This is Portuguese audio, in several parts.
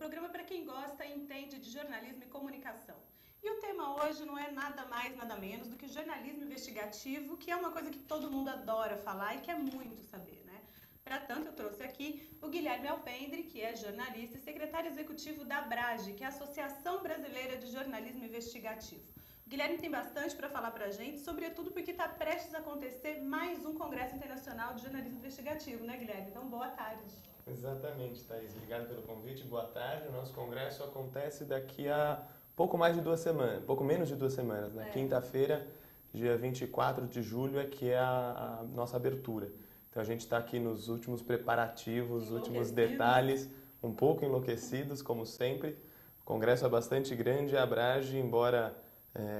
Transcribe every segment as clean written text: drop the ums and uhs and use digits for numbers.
programa para quem gosta e entende de jornalismo e comunicação. E o tema hoje não é nada mais, nada menos do que jornalismo investigativo, que é uma coisa que todo mundo adora falar e quer muito saber, né? Para tanto, eu trouxe aqui o Guilherme Alpendre, que é jornalista e secretário executivo da ABRAGE, que é a Associação Brasileira de Jornalismo Investigativo. O Guilherme tem bastante para falar para a gente, sobretudo porque está prestes a acontecer mais um Congresso Internacional de Jornalismo Investigativo, né, Guilherme? Então, boa tarde. Exatamente, Thaís. Obrigado pelo convite. Boa tarde. O nosso congresso acontece daqui a pouco mais de 2 semanas, pouco menos de 2 semanas. Na quinta-feira, dia 24 de julho, é que é a nossa abertura. Então a gente está aqui nos últimos preparativos, últimos detalhes, um pouco enlouquecidos, como sempre. O congresso é bastante grande. A ABRAGE, embora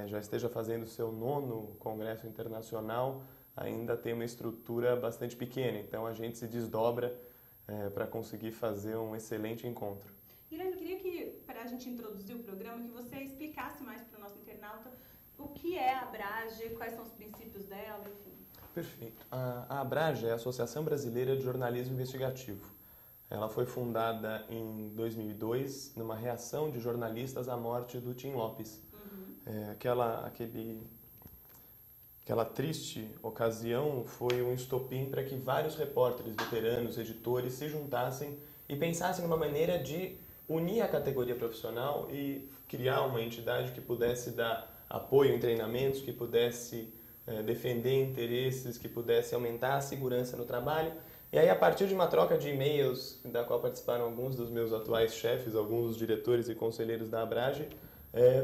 já esteja fazendo o seu 9º congresso internacional, ainda tem uma estrutura bastante pequena. Então a gente se desdobra para conseguir fazer um excelente encontro. Guilherme, eu queria que, para a gente introduzir o programa, que você explicasse mais para o nosso internauta o que é a ABRAGE, quais são os princípios dela, enfim. Perfeito. A ABRAGE é a Associação Brasileira de Jornalismo Investigativo. Ela foi fundada em 2002, numa reação de jornalistas à morte do Tim Lopes. Aquela triste ocasião foi um estopim para que vários repórteres, veteranos, editores se juntassem e pensassem numa maneira de unir a categoria profissional e criar uma entidade que pudesse dar apoio em treinamentos, que pudesse defender interesses, que pudesse aumentar a segurança no trabalho. E aí, a partir de uma troca de e-mails, da qual participaram alguns dos meus atuais chefes, alguns dos diretores e conselheiros da ABRAGE,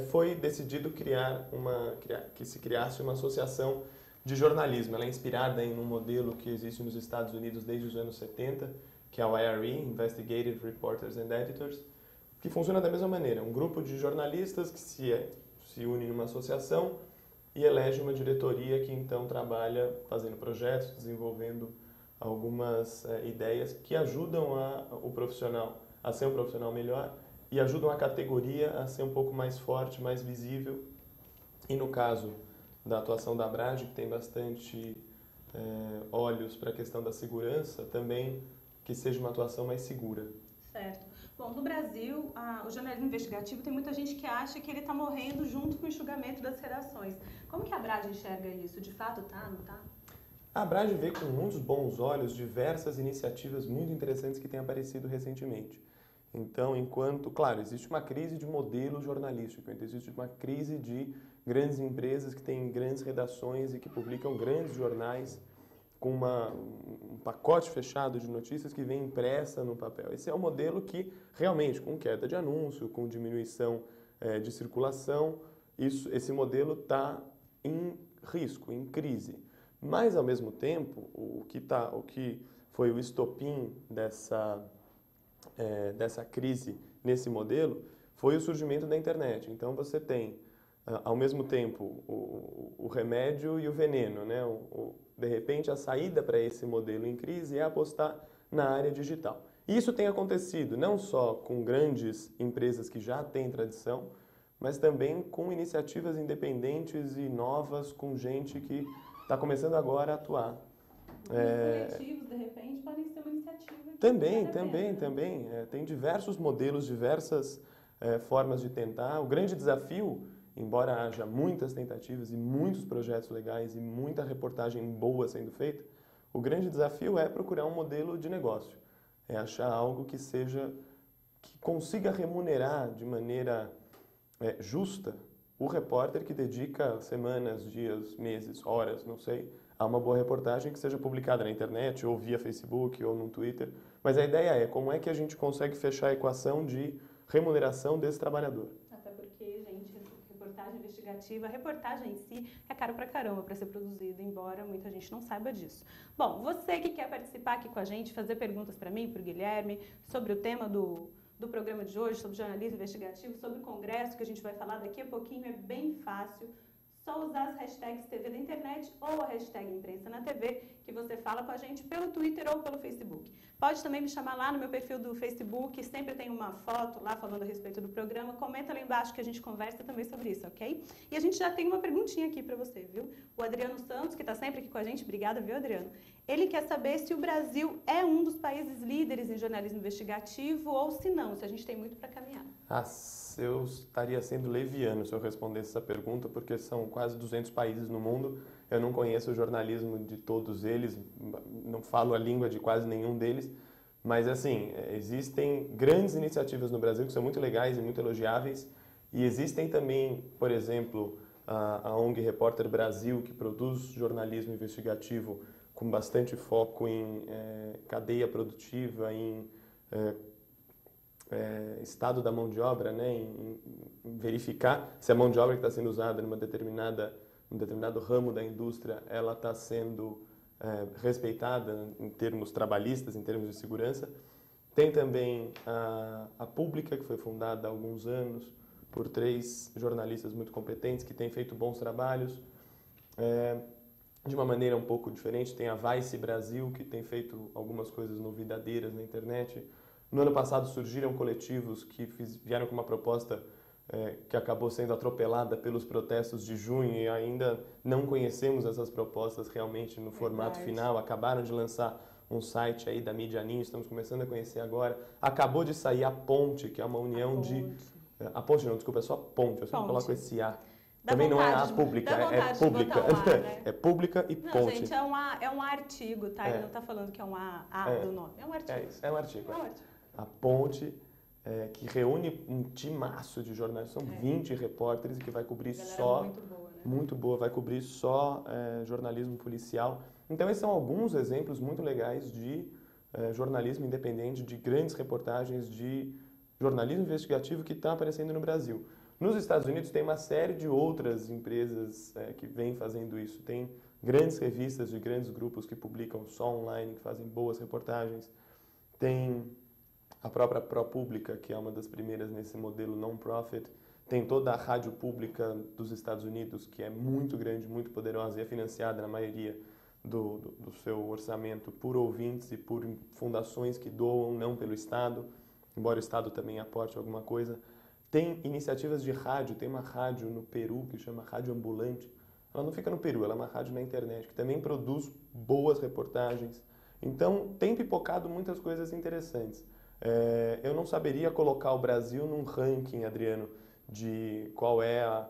foi decidido que se criasse uma associação de jornalismo. Ela é inspirada em um modelo que existe nos Estados Unidos desde os anos 70, que é o IRE, Investigative Reporters and Editors, que funciona da mesma maneira. Um grupo de jornalistas que se une numa associação e elege uma diretoria que então trabalha fazendo projetos, desenvolvendo algumas ideias que ajudam o profissional a ser um profissional melhor e ajudam a categoria a ser um pouco mais forte, mais visível. E no caso da atuação da ABRAGE, que tem bastante olhos para a questão da segurança, também que seja uma atuação mais segura. Certo. Bom, no Brasil, o jornalismo investigativo tem muita gente que acha que ele está morrendo junto com o enxugamento das redações. Como que a ABRAGE enxerga isso? De fato tá, não tá? A ABRAGE vê com muitos bons olhos diversas iniciativas muito interessantes que têm aparecido recentemente. Então, claro, existe uma crise de modelo jornalístico, então existe uma crise de grandes empresas que têm grandes redações e que publicam grandes jornais com um pacote fechado de notícias que vem impressa no papel. Esse é um modelo que, realmente, com queda de anúncio, com diminuição de circulação, esse modelo está em risco, em crise. Mas, ao mesmo tempo, o que foi o estopim dessa crise nesse modelo foi o surgimento da internet. Então você tem, ao mesmo tempo, o remédio e o veneno, né? De repente, a saída para esse modelo em crise é apostar na área digital. E isso tem acontecido não só com grandes empresas que já têm tradição, mas também com iniciativas independentes e novas, com gente que está começando agora a atuar. Os coletivos, de repente, podem ser uma iniciativa. Também. Tem diversos modelos, diversas formas de tentar. O grande desafio, embora haja muitas tentativas e muitos projetos legais e muita reportagem boa sendo feita, o grande desafio é procurar um modelo de negócio. É achar algo que consiga remunerar de maneira justa o repórter que dedica semanas, dias, meses, horas, não sei, a uma boa reportagem que seja publicada na internet, ou via Facebook, ou no Twitter. Mas a ideia é como é que a gente consegue fechar a equação de remuneração desse trabalhador. Até porque, gente, reportagem investigativa, a reportagem em si é caro pra caramba para ser produzida, embora muita gente não saiba disso. Bom, você que quer participar aqui com a gente, fazer perguntas para mim, para o Guilherme, sobre o tema do programa de hoje, sobre jornalismo investigativo, sobre o congresso que a gente vai falar daqui a pouquinho, é bem fácil. só usar as hashtags TV da internet ou a hashtag Imprensa na TV, que você fala com a gente pelo Twitter ou pelo Facebook. Pode também me chamar lá no meu perfil do Facebook, sempre tem uma foto lá falando a respeito do programa. Comenta lá embaixo que a gente conversa também sobre isso, ok? E a gente já tem uma perguntinha aqui para você, viu? O Adriano Santos, que está sempre aqui com a gente, obrigada, viu, Adriano? Ele quer saber se o Brasil é um dos países líderes em jornalismo investigativo ou se não, se a gente tem muito para caminhar. Eu estaria sendo leviano se eu respondesse essa pergunta, porque são quase 200 países no mundo. Eu não conheço o jornalismo de todos eles, não falo a língua de quase nenhum deles, mas assim, existem grandes iniciativas no Brasil que são muito legais e muito elogiáveis, e existem também, por exemplo, a ONG Repórter Brasil, que produz jornalismo investigativo com bastante foco em cadeia produtiva, em estado da mão de obra, né, em verificar se a mão de obra que está sendo usada num determinado ramo da indústria, ela está sendo respeitada em termos trabalhistas, em termos de segurança. Tem também a Pública, que foi fundada há alguns anos por 3 jornalistas muito competentes que têm feito bons trabalhos. De uma maneira um pouco diferente, tem a Vice Brasil, que tem feito algumas coisas novidadeiras na internet. No ano passado surgiram coletivos que vieram com uma proposta que acabou sendo atropelada pelos protestos de junho e ainda não conhecemos essas propostas realmente no formato final. Acabaram de lançar um site aí da Mídia Ninho, estamos começando a conhecer agora. Acabou de sair a Ponte, que é uma união a Ponte não, desculpa, é só Ponte, eu sempre coloco esse A. Também não é a pública, é pública. Né? É pública e não, ponte. Gente, é um artigo, tá? Ele não está falando que é um A do nome. É um artigo. É isso, é um artigo. É um artigo. A Ponte, que reúne um timaço de jornalistas, são 20 repórteres e que vai cobrir só... Muito boa, né? Muito boa, vai cobrir só jornalismo policial. Então, esses são alguns exemplos muito legais de jornalismo independente, de grandes reportagens de jornalismo investigativo que está aparecendo no Brasil. Nos Estados Unidos tem uma série de outras empresas que vêm fazendo isso. Tem grandes revistas de grandes grupos que publicam só online, que fazem boas reportagens. Tem a própria ProPublica, que é uma das primeiras nesse modelo non-profit. Tem toda a rádio pública dos Estados Unidos, que é muito grande, muito poderosa e é financiada, na maioria do seu orçamento, por ouvintes e por fundações que doam, não pelo Estado, embora o Estado também aporte alguma coisa. Tem iniciativas de rádio, tem uma rádio no Peru que chama Rádio Ambulante. Ela não fica no Peru, ela é uma rádio na internet, que também produz boas reportagens. Então, tem pipocado muitas coisas interessantes. Eu não saberia colocar o Brasil num ranking, Adriano, de qual é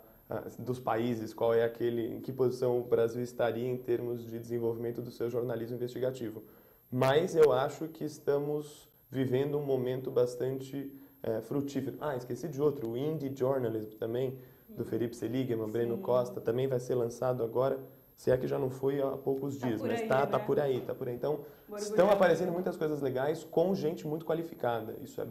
dos países, qual é em que posição o Brasil estaria em termos de desenvolvimento do seu jornalismo investigativo. Mas eu acho que estamos vivendo um momento bastante frutífero. Esqueci de outro, o Indie Journalism também, do Felipe Seligman, Breno Costa, também vai ser lançado agora, se é que já não foi há poucos dias, mas tá por aí. Então, estão aparecendo muitas coisas legais com gente muito qualificada. Isso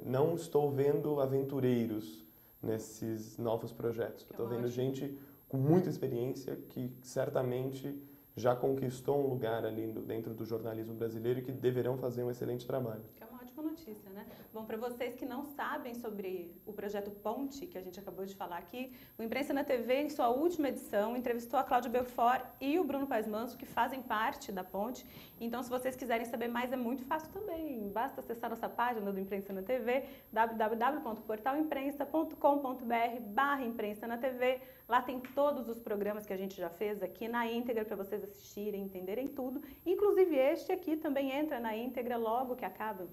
não estou vendo aventureiros nesses novos projetos. Estou vendo gente com muita experiência que certamente já conquistou um lugar ali dentro do jornalismo brasileiro e que deverão fazer um excelente trabalho. Que é uma ótima notícia, né? Bom, para vocês que não sabem sobre o projeto Ponte, que a gente acabou de falar aqui, o Imprensa na TV, em sua última edição, entrevistou a Cláudia Belfort e o Bruno Paes Manso, que fazem parte da Ponte. Então, se vocês quiserem saber mais, é muito fácil também. Basta acessar nossa página do Imprensa na TV, www.portalimprenta.com.br/Imprensa na TV. Lá tem todos os programas que a gente já fez aqui na íntegra para vocês assistirem, entenderem tudo. Inclusive este aqui também entra na íntegra logo que acaba,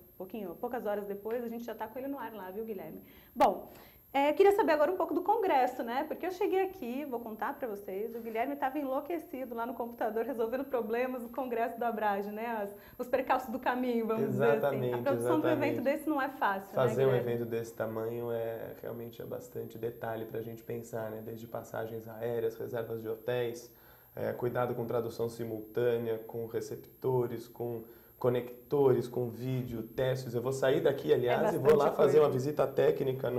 poucas horas depois, a gente já está com ele no ar lá, viu, Guilherme? Bom, queria saber agora um pouco do Congresso, né? Porque eu cheguei aqui, vou contar para vocês, o Guilherme estava enlouquecido lá no computador resolvendo problemas do Congresso do Abrage, né? Os percalços do caminho, vamos dizer assim. A produção de um evento desse não é fácil, Fazer né, um evento desse tamanho realmente bastante detalhe para a gente pensar, né? Desde passagens aéreas, reservas de hotéis, cuidado com tradução simultânea, com receptores, com conectores, com vídeo, testes. Eu vou sair daqui, aliás, e vou lá fazer uma visita técnica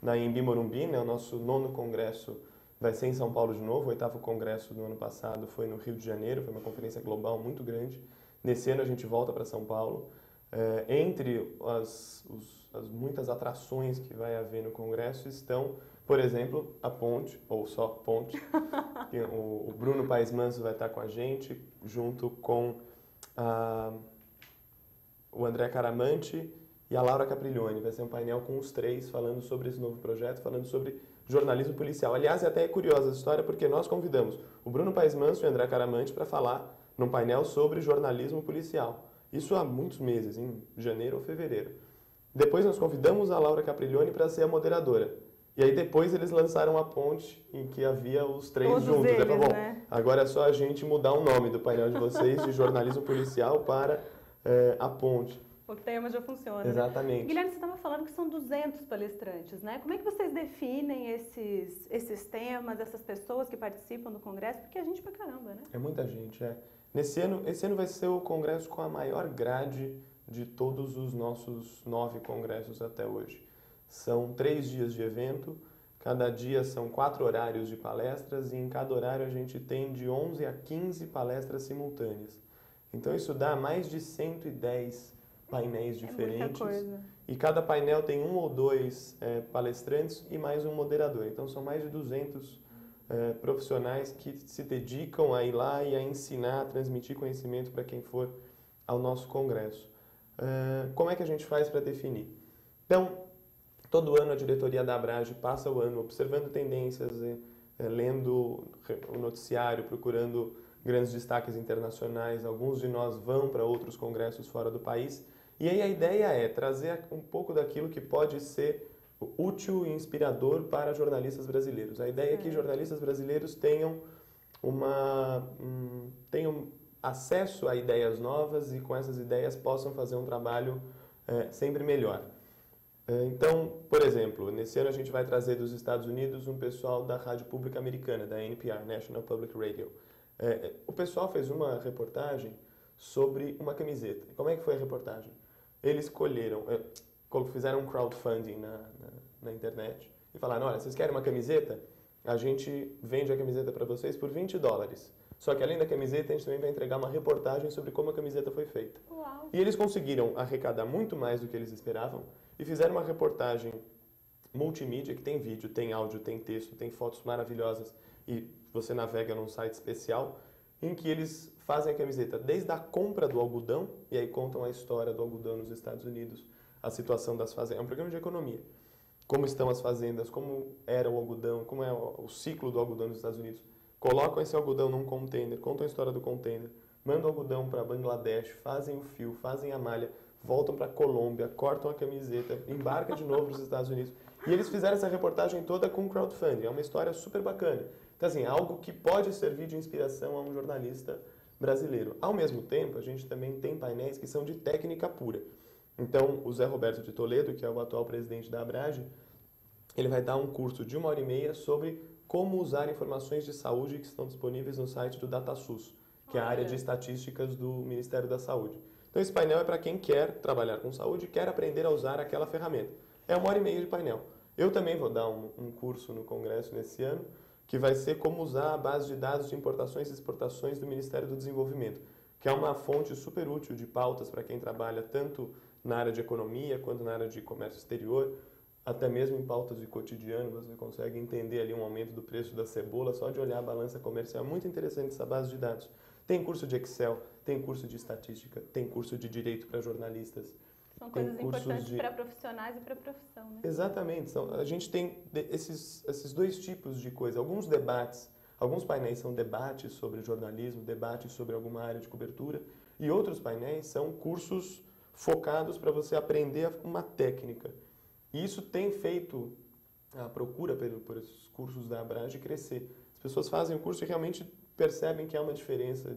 na Anhembi Morumbi, né? O nosso 9º congresso vai ser em São Paulo de novo. O 8º congresso do ano passado foi no Rio de Janeiro, foi uma conferência global muito grande. Nesse ano a gente volta para São Paulo. Entre as muitas atrações que vai haver no congresso estão, Por exemplo, a Ponte, ou só Ponte, que o Bruno Paes Manso vai estar com a gente, junto com o André Caramante e a Laura Capriglione. Vai ser um painel com os três falando sobre esse novo projeto, falando sobre jornalismo policial. Aliás, é até curiosa essa história porque nós convidamos o Bruno Paes Manso e o André Caramante para falar num painel sobre jornalismo policial. Isso há muitos meses, em janeiro ou fevereiro. Depois nós convidamos a Laura Capriglione para ser a moderadora. E aí depois eles lançaram a Ponte, em que havia os três Todos juntos. eles, Bom, né? agora é só a gente mudar o nome do painel de vocês, de jornalismo policial para a Ponte. O tema já funciona, Exatamente. né? Guilherme, você estava falando que são 200 palestrantes, né? Como é que vocês definem esses temas, essas pessoas que participam do congresso? Porque é gente pra caramba, né? É muita gente, é. Esse ano vai ser o congresso com a maior grade de todos os nossos 9 congressos até hoje. São 3 dias de evento, cada dia são 4 horários de palestras e em cada horário a gente tem de 11 a 15 palestras simultâneas. Então isso dá mais de 110 painéis diferentes. É muita coisa. E cada painel tem 1 ou 2 palestrantes e mais um moderador. Então são mais de 200 profissionais que se dedicam a ir lá e a ensinar, a transmitir conhecimento para quem for ao nosso congresso. Como é que a gente faz para definir? Então, todo ano a diretoria da Abrage passa o ano observando tendências, lendo o noticiário, procurando grandes destaques internacionais. Alguns de nós vão para outros congressos fora do país. E aí a ideia é trazer um pouco daquilo que pode ser útil e inspirador para jornalistas brasileiros. A ideia é que jornalistas brasileiros tenham acesso a ideias novas e com essas ideias possam fazer um trabalho sempre melhor. Então, por exemplo, nesse ano a gente vai trazer dos Estados Unidos um pessoal da rádio pública americana, da NPR, National Public Radio. O pessoal fez uma reportagem sobre uma camiseta. Como é que foi a reportagem? Eles fizeram um crowdfunding na internet e falaram, olha, vocês querem uma camiseta? A gente vende a camiseta para vocês por $20. Só que além da camiseta, a gente também vai entregar uma reportagem sobre como a camiseta foi feita. Uau. E eles conseguiram arrecadar muito mais do que eles esperavam e fizeram uma reportagem multimídia que tem vídeo, tem áudio, tem texto, tem fotos maravilhosas e você navega num site especial em que eles fazem a camiseta desde a compra do algodão, e aí contam a história do algodão nos Estados Unidos, a situação das fazendas. É um programa de economia. Como estão as fazendas, como era o algodão, como é o ciclo do algodão nos Estados Unidos. Colocam esse algodão num container, contam a história do container, mandam o algodão para Bangladesh, fazem o fio, fazem a malha, voltam para Colômbia, cortam a camiseta, embarcam de novo para os Estados Unidos. E eles fizeram essa reportagem toda com crowdfunding. É uma história super bacana. Então, assim, algo que pode servir de inspiração a um jornalista brasileiro. Ao mesmo tempo, a gente também tem painéis que são de técnica pura. Então, o Zé Roberto de Toledo, que é o atual presidente da Abrage, ele vai dar um curso de 1h30 sobre como usar informações de saúde que estão disponíveis no site do DataSUS, que é a área de estatísticas do Ministério da Saúde. Então, esse painel é para quem quer trabalhar com saúde e quer aprender a usar aquela ferramenta. É 1h30 de painel. Eu também vou dar um curso no Congresso nesse ano, que vai ser como usar a base de dados de importações e exportações do Ministério do Desenvolvimento, que é uma fonte super útil de pautas para quem trabalha tanto na área de economia quanto na área de comércio exterior, até mesmo em pautas de cotidiano, você consegue entender ali um aumento do preço da cebola só de olhar a balança comercial. É muito interessante essa base de dados. Tem curso de Excel, tem curso de estatística, tem curso de direito para jornalistas. São coisas importantes para profissionais e para a profissão, né? Exatamente. A gente tem esses dois tipos de coisa. Alguns debates, alguns painéis são debates sobre jornalismo, debates sobre alguma área de cobertura, e outros painéis são cursos focados para você aprender uma técnica. E isso tem feito a procura por esses cursos da Abrage crescer. As pessoas fazem o curso e realmente percebem que há uma diferença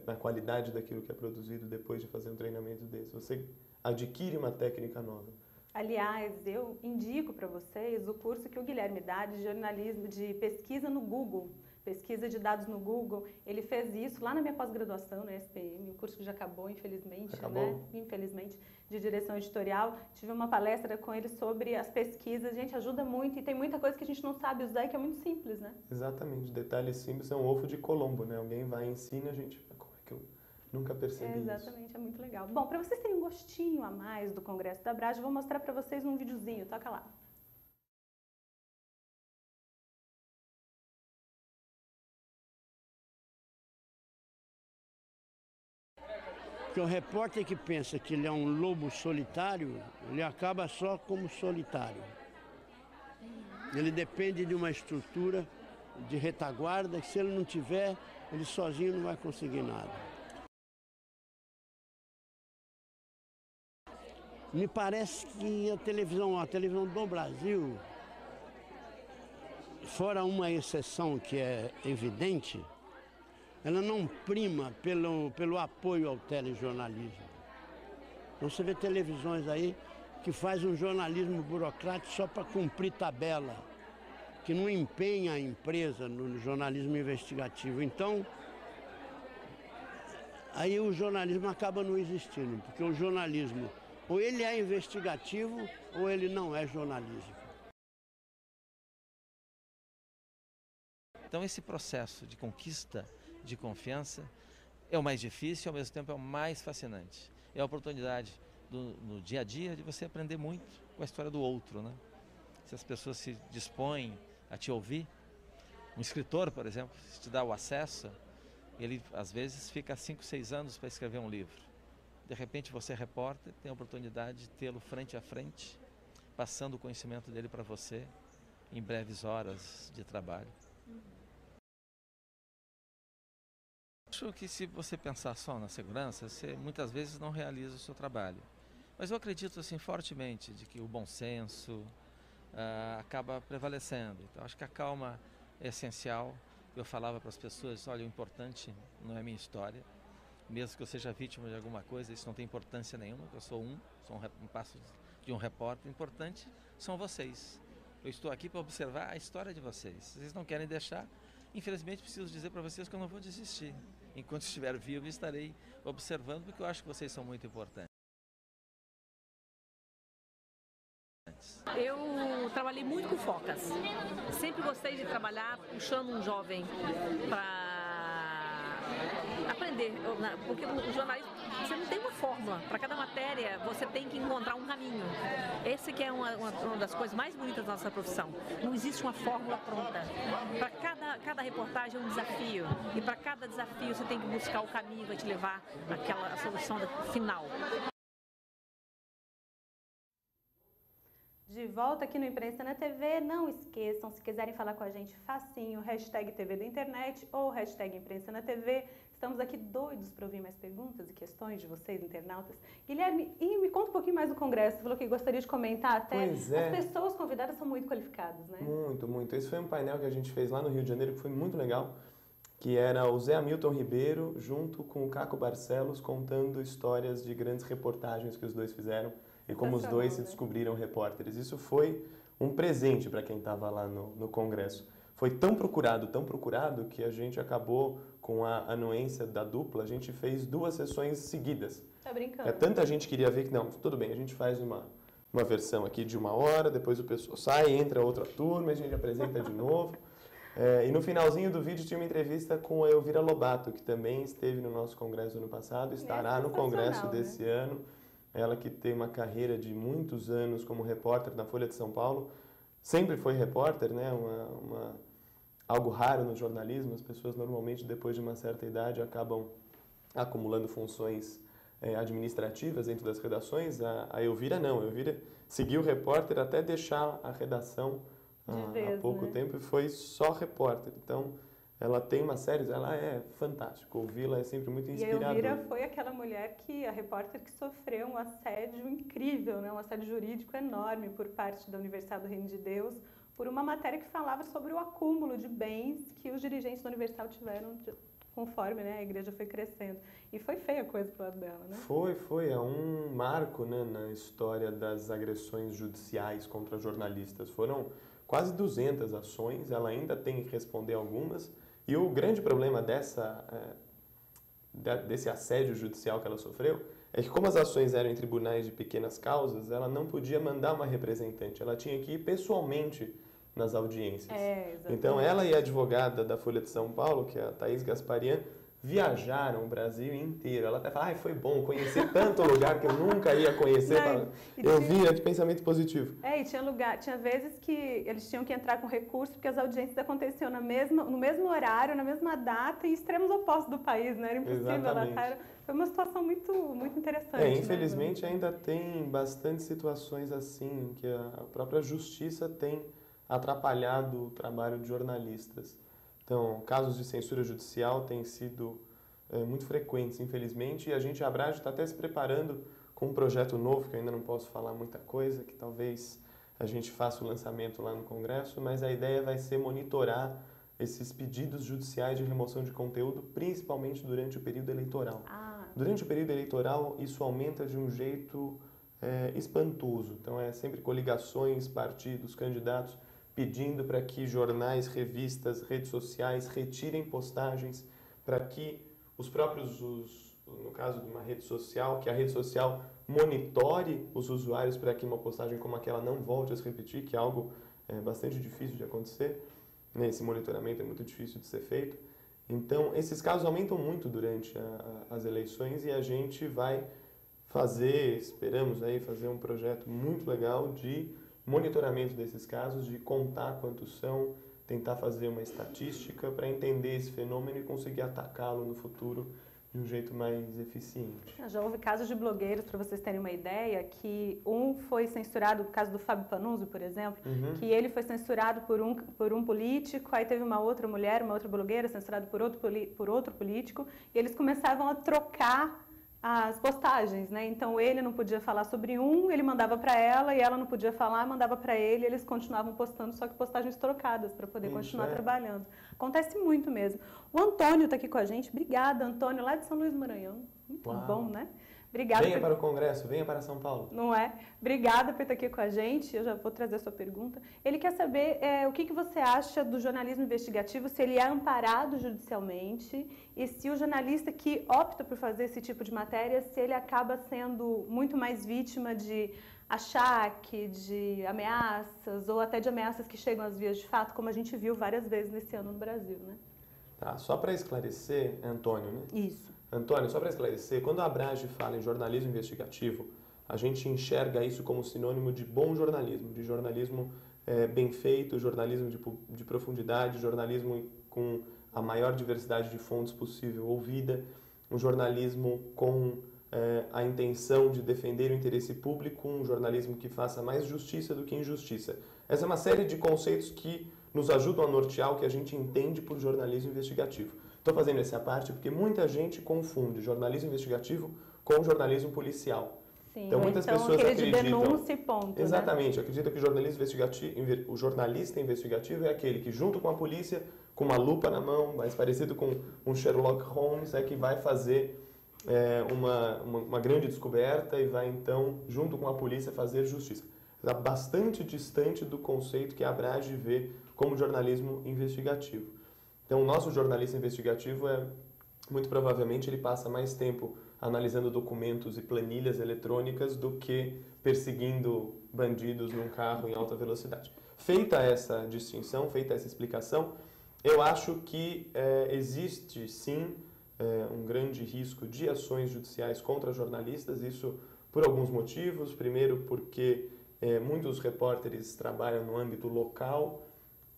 na qualidade daquilo que é produzido depois de fazer um treinamento desse. Você adquire uma técnica nova. Aliás, eu indico para vocês o curso que o Guilherme dá de jornalismo, de pesquisa no Google, pesquisa de dados no Google. Ele fez isso lá na minha pós-graduação, na SPM, o curso que já acabou, infelizmente, né? Infelizmente, de direção editorial. Tive uma palestra com ele sobre as pesquisas. Gente, ajuda muito e tem muita coisa que a gente não sabe usar e que é muito simples, né? Exatamente. Detalhes simples é um ovo de Colombo, né? Alguém vai e ensina a gente. Como é que eu nunca percebi isso? Exatamente, é muito legal. Bom, para vocês terem um gostinho a mais do Congresso da Abrage, eu vou mostrar para vocês um videozinho. Toca lá. Porque o repórter que pensa que ele é um lobo solitário, ele acaba só como solitário. Ele depende de uma estrutura de retaguarda, que se ele não tiver, ele sozinho não vai conseguir nada. Me parece que a televisão do Brasil, fora uma exceção que é evidente, ela não prima pelo apoio ao telejornalismo. Então você vê televisões aí que faz um jornalismo burocrático só para cumprir tabela, que não empenha a empresa no jornalismo investigativo. Então, aí o jornalismo acaba não existindo, porque o jornalismo ou ele é investigativo ou ele não é jornalismo. Então esse processo de conquista de confiança é o mais difícil e ao mesmo tempo é o mais fascinante. É a oportunidade no dia a dia de você aprender muito com a história do outro, né? Se as pessoas se dispõem a te ouvir, um escritor, por exemplo, se te dá o acesso, ele às vezes fica 5, 6 anos para escrever um livro. De repente você, repórter, tem a oportunidade de tê-lo frente a frente, passando o conhecimento dele para você em breves horas de trabalho. Acho que se você pensar só na segurança, você muitas vezes não realiza o seu trabalho. Mas eu acredito assim fortemente de que o bom senso acaba prevalecendo. Então acho que a calma é essencial. Eu falava para as pessoas, olha, o importante não é a minha história. Mesmo que eu seja vítima de alguma coisa, isso não tem importância nenhuma. Eu sou um passo de um repórter. O importante são vocês. Eu estou aqui para observar a história de vocês. Se vocês não querem deixar, infelizmente preciso dizer para vocês que eu não vou desistir. Enquanto estiver vivo, estarei observando, porque eu acho que vocês são muito importantes. Eu trabalhei muito com focas. Sempre gostei de trabalhar puxando um jovem para aprender, porque o jornalismo, você não tem uma fórmula. Para cada matéria, você tem que encontrar um caminho. Esse que é uma das coisas mais bonitas da nossa profissão. Não existe uma fórmula pronta. Para cada reportagem é um desafio. E para cada desafio, você tem que buscar o caminho que vai te levar àquela solução final. De volta aqui no Imprensa na TV, não esqueçam, se quiserem falar com a gente, facinho, hashtag TV da Internet ou hashtag Imprensa na TV. Estamos aqui doidos para ouvir mais perguntas e questões de vocês, internautas. Guilherme, e me conta um pouquinho mais do Congresso, você falou que gostaria de comentar até. Pois é. As pessoas convidadas são muito qualificadas, né? Muito, muito. Esse foi um painel que a gente fez lá no Rio de Janeiro, que foi muito legal, que era o Zé Hamilton Ribeiro junto com o Caco Barcelos contando histórias de grandes reportagens que os dois fizeram e como os dois se descobriram repórteres. Isso foi um presente para quem estava lá no Congresso. Foi tão procurado, que a gente acabou, com a anuência da dupla, a gente fez 2 sessões seguidas. Tá brincando? Tanta gente queria ver que, não, tudo bem, a gente faz uma versão aqui de 1 hora, depois o pessoal sai, entra outra turma, a gente apresenta de novo. E no finalzinho do vídeo tinha uma entrevista com a Elvira Lobato, que também esteve no nosso congresso ano passado, estará no congresso desse ano. Ela que tem uma carreira de muitos anos como repórter na Folha de São Paulo, sempre foi repórter, né? Algo raro no jornalismo, as pessoas normalmente depois de uma certa idade acabam acumulando funções administrativas dentro das redações. A Elvira não, a Elvira seguiu repórter até deixar a redação há pouco tempo e foi só repórter. Então, ela tem uma série, ela é fantástica, ouvi-la é sempre muito inspiradora. E a Elvira foi aquela mulher a repórter que sofreu um assédio incrível, né? Um assédio jurídico enorme por parte da Universidade do Reino de Deus, por uma matéria que falava sobre o acúmulo de bens que os dirigentes da Universidade tiveram conforme, né, a igreja foi crescendo. E foi feia a coisa pro lado dela, né? Foi. É um marco, né, na história das agressões judiciais contra jornalistas. Foram quase 200 ações, ela ainda tem que responder algumas. E o grande problema desse assédio judicial que ela sofreu é que, como as ações eram em tribunais de pequenas causas, ela não podia mandar uma representante, ela tinha que ir pessoalmente nas audiências. Então, ela e a advogada da Folha de São Paulo, que é a Thaís Gasparian, viajaram o Brasil inteiro. Ela até fala, ai, foi bom conhecer tanto lugar que eu nunca ia conhecer. Eu via de pensamento positivo. E tinha vezes que eles tinham que entrar com recurso porque as audiências aconteciam no mesmo horário, na mesma data, em extremos opostos do país, né? Era impossível. Exatamente. Foi uma situação muito, muito interessante. Infelizmente ainda tem bastante situações assim, que a própria justiça tem atrapalhado o trabalho de jornalistas. Então, casos de censura judicial têm sido muito frequentes, infelizmente, e a gente, a Abrage, está até se preparando com um projeto novo, que eu ainda não posso falar muita coisa, que talvez a gente faça o lançamento lá no Congresso, mas a ideia vai ser monitorar esses pedidos judiciais de remoção de conteúdo, principalmente durante o período eleitoral. Durante o período eleitoral, isso aumenta de um jeito espantoso. Então, é sempre coligações, partidos, candidatos pedindo para que jornais, revistas, redes sociais retirem postagens, para que os próprios, no caso de uma rede social, que a rede social monitore os usuários para que uma postagem como aquela não volte a se repetir, que é algo bastante difícil de acontecer. Esse monitoramento é muito difícil de ser feito. Então, esses casos aumentam muito durante as eleições e a gente vai esperamos aí fazer um projeto muito legal de monitoramento desses casos, de contar quantos são, tentar fazer uma estatística para entender esse fenômeno e conseguir atacá-lo no futuro de um jeito mais eficiente. Já houve casos de blogueiros, para vocês terem uma ideia, que um foi censurado, o caso do Fábio Panunzio, por exemplo, que ele foi censurado por um político, aí teve uma outra mulher, uma outra blogueira censurada por outro político, e eles começavam a trocar as postagens, né? Então ele não podia falar sobre ele mandava para ela, e ela não podia falar, mandava para ele, e eles continuavam postando, só que postagens trocadas para poder continuar trabalhando. Acontece muito mesmo. O Antônio está aqui com a gente. Obrigada, Antônio, lá de São Luís do Maranhão. Muito bom, né? Obrigada. Venha para o Congresso, venha para São Paulo. Não é? Obrigada por estar aqui com a gente. Eu já vou trazer a sua pergunta. Ele quer saber o que você acha do jornalismo investigativo, se ele é amparado judicialmente e se o jornalista que opta por fazer esse tipo de matéria, se ele acaba sendo muito mais vítima de achaque, de ameaças ou até de ameaças que chegam às vias de fato, como a gente viu várias vezes nesse ano no Brasil, né? Tá, só para esclarecer, Antônio, né? Isso. Antônio, só para esclarecer, quando a Abrage fala em jornalismo investigativo, a gente enxerga isso como sinônimo de bom jornalismo, de jornalismo bem feito, jornalismo de profundidade, jornalismo com a maior diversidade de fontes possível ouvida, um jornalismo com a intenção de defender o interesse público, um jornalismo que faça mais justiça do que injustiça. Essa é uma série de conceitos que nos ajudam a nortear o que a gente entende por jornalismo investigativo. Estou fazendo essa parte porque muita gente confunde jornalismo investigativo com jornalismo policial. Sim, então muitas pessoas acreditam. De denúncia e ponto, exatamente, né? Acreditam que o jornalista investigativo é aquele que, junto com a polícia, com uma lupa na mão, mais parecido com um Sherlock Holmes, é que vai fazer uma grande descoberta e vai então, junto com a polícia, fazer justiça. Está bastante distante do conceito que a Abrage vê como jornalismo investigativo. Então, o nosso jornalista investigativo muito provavelmente, ele passa mais tempo analisando documentos e planilhas eletrônicas do que perseguindo bandidos num carro em alta velocidade. Feita essa distinção, feita essa explicação, eu acho que existe, sim, um grande risco de ações judiciais contra jornalistas, isso por alguns motivos. Primeiro, porque muitos repórteres trabalham no âmbito local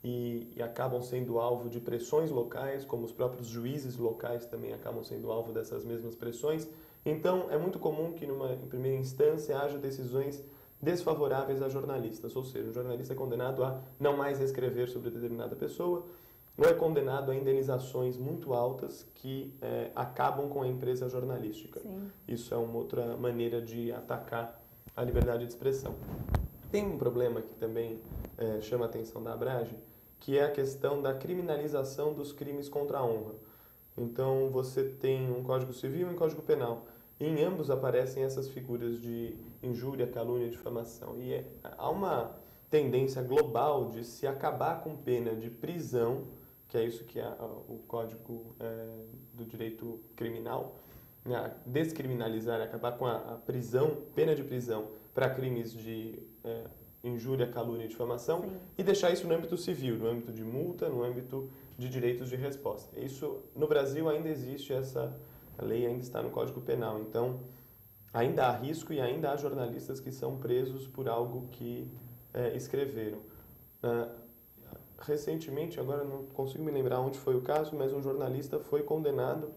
e acabam sendo alvo de pressões locais, como os próprios juízes locais também acabam sendo alvo dessas mesmas pressões. Então, é muito comum que, em primeira instância, haja decisões desfavoráveis a jornalistas, ou seja, o jornalista é condenado a não mais escrever sobre determinada pessoa, ou é condenado a indenizações muito altas que acabam com a empresa jornalística. Sim. Isso é uma outra maneira de atacar a liberdade de expressão. Tem um problema que também chama a atenção da Abrage, que é a questão da criminalização dos crimes contra a honra. Então, você tem um Código Civil e um Código Penal. E em ambos aparecem essas figuras de injúria, calúnia e difamação. E há uma tendência global de se acabar com pena de prisão, que é isso que é o Código do Direito Criminal, né? Descriminalizar, acabar com a prisão, pena de prisão para crimes de injúria, calúnia e difamação, Sim. e deixar isso no âmbito civil, no âmbito de multa, no âmbito de direitos de resposta. Isso, no Brasil, ainda existe a lei ainda está no Código Penal, então ainda há risco e ainda há jornalistas que são presos por algo que escreveram. Recentemente, agora não consigo me lembrar onde foi o caso, mas um jornalista foi condenado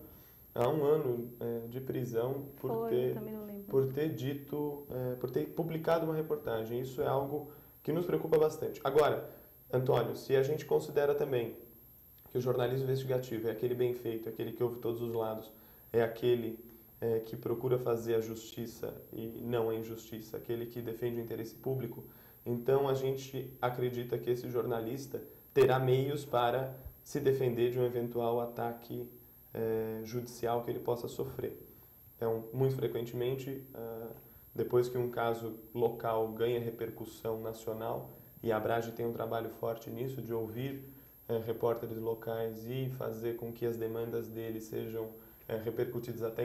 a 1 ano de prisão por ter dito, por ter publicado uma reportagem. Isso é algo que nos preocupa bastante. Agora, Antônio, se a gente considera também que o jornalismo investigativo é aquele bem feito, é aquele que ouve todos os lados, é aquele que procura fazer a justiça e não a injustiça, aquele que defende o interesse público, então a gente acredita que esse jornalista terá meios para se defender de um eventual ataque judicial que ele possa sofrer. Então, muito frequentemente, depois que um caso local ganha repercussão nacional, e a Abrage tem um trabalho forte nisso, de ouvir repórteres locais e fazer com que as demandas deles sejam repercutidas até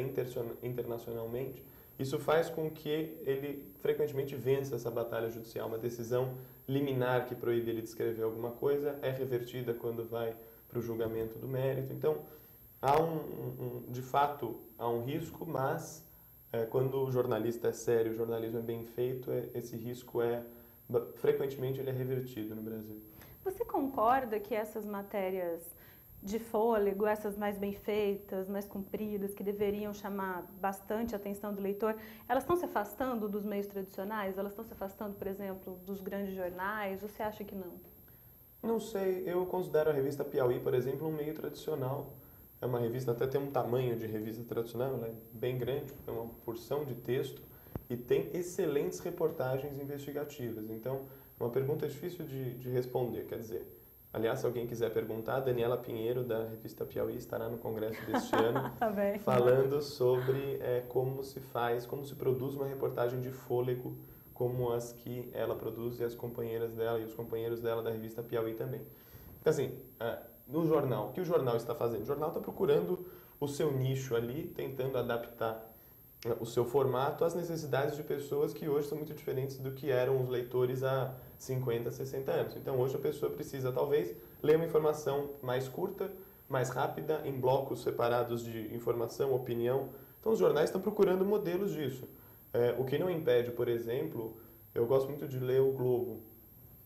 internacionalmente, isso faz com que ele frequentemente vença essa batalha judicial. Uma decisão liminar que proíbe ele de escrever alguma coisa é revertida quando vai para o julgamento do mérito. Então, há de fato, há um risco, mas quando o jornalista é sério, o jornalismo é bem feito, esse risco frequentemente ele é revertido no Brasil. Você concorda que essas matérias de fôlego, essas mais bem feitas, mais compridas, que deveriam chamar bastante a atenção do leitor, elas estão se afastando dos meios tradicionais? Elas estão se afastando, por exemplo, dos grandes jornais? Você acha que não? Não sei, eu considero a revista Piauí, por exemplo, um meio tradicional. É uma revista, até tem um tamanho de revista tradicional, ela é bem grande, é uma porção de texto e tem excelentes reportagens investigativas. Então, é uma pergunta difícil de responder, quer dizer... Aliás, se alguém quiser perguntar, a Daniela Pinheiro, da revista Piauí, estará no congresso deste ano, falando sobre como se produz uma reportagem de fôlego, como as que ela produz e as companheiras dela e os companheiros dela da revista Piauí também. Então, assim, no jornal, o que o jornal está fazendo? O jornal está procurando o seu nicho ali, tentando adaptar o seu formato às necessidades de pessoas que hoje são muito diferentes do que eram os leitores há 50, 60 anos. Então, hoje a pessoa precisa, talvez, ler uma informação mais curta, mais rápida, em blocos separados de informação, opinião. Então, os jornais estão procurando modelos disso. O que não impede, por exemplo, eu gosto muito de ler o Globo.